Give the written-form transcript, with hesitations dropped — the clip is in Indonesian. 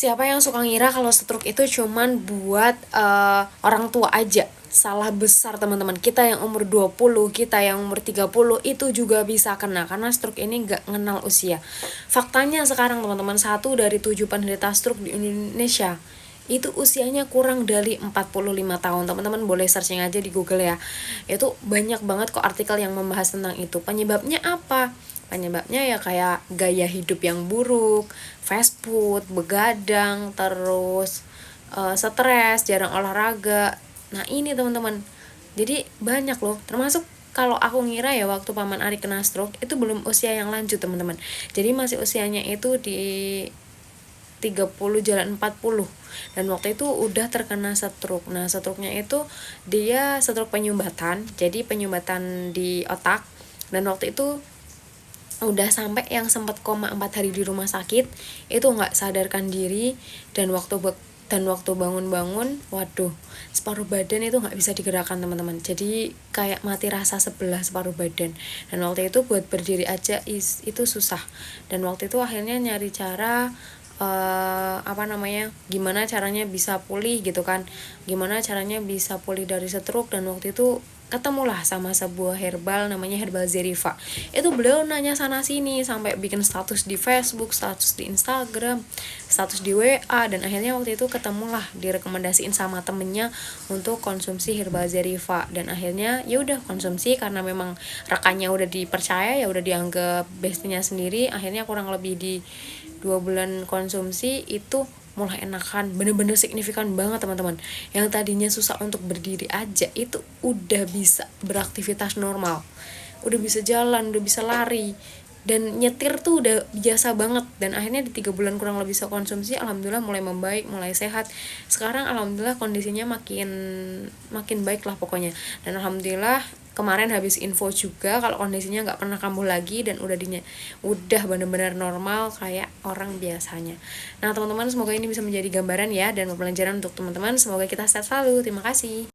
Siapa yang suka ngira kalau stroke itu cuman buat orang tua aja? Salah besar teman-teman. Kita yang umur 20, kita yang umur 30 itu juga bisa kena karena stroke ini gak ngenal usia. Faktanya sekarang teman-teman, 1 dari 7 penderita stroke di Indonesia itu usianya kurang dari 45 tahun. Teman-teman boleh searching aja di Google ya. Itu banyak banget kok artikel yang membahas tentang itu. Penyebabnya apa? Penyebabnya ya kayak gaya hidup yang buruk, fast food, begadang, terus stres, jarang olahraga. Nah ini teman-teman, jadi banyak loh, termasuk kalau aku ngira ya waktu paman Ari kena stroke itu belum usia yang lanjut teman-teman. Jadi masih usianya itu di 30 jalan 40, dan waktu itu udah terkena stroke. Nah stroke-nya itu dia stroke penyumbatan, jadi penyumbatan di otak, dan waktu itu udah sampai yang sempat koma 4 hari di rumah sakit, itu nggak sadarkan diri, dan waktu bangun-bangun, waduh, separuh badan itu nggak bisa digerakkan teman-teman. Jadi kayak mati rasa sebelah separuh badan. Dan waktu itu buat berdiri aja itu susah. Dan waktu itu akhirnya nyari cara gimana caranya bisa pulih gitu kan, gimana caranya bisa pulih dari stroke. Dan waktu itu ketemulah sama sebuah herbal namanya herbal Zerifa. Itu beliau nanya sana sini sampai bikin status di Facebook, status di Instagram, status di WA, dan akhirnya waktu itu ketemulah, direkomendasiin sama temennya untuk konsumsi herbal Zerifa. Dan akhirnya ya udah konsumsi karena memang rekannya udah dipercaya, ya udah dianggap bestinya sendiri. Akhirnya kurang lebih di 2 bulan konsumsi itu mulai enakan, bener-bener signifikan banget teman-teman. Yang tadinya susah untuk berdiri aja itu udah bisa beraktivitas normal, udah bisa jalan, udah bisa lari, dan nyetir tuh udah biasa banget. Dan akhirnya di 3 bulan kurang lebih bisa konsumsi, alhamdulillah mulai membaik, mulai sehat. Sekarang alhamdulillah kondisinya makin makin baik lah pokoknya. Dan alhamdulillah kemarin habis info juga kalau kondisinya nggak pernah kambuh lagi, dan udah benar-benar normal kayak orang biasanya. Nah teman-teman, semoga ini bisa menjadi gambaran ya dan pembelajaran untuk teman-teman. Semoga kita sehat selalu. Terima kasih.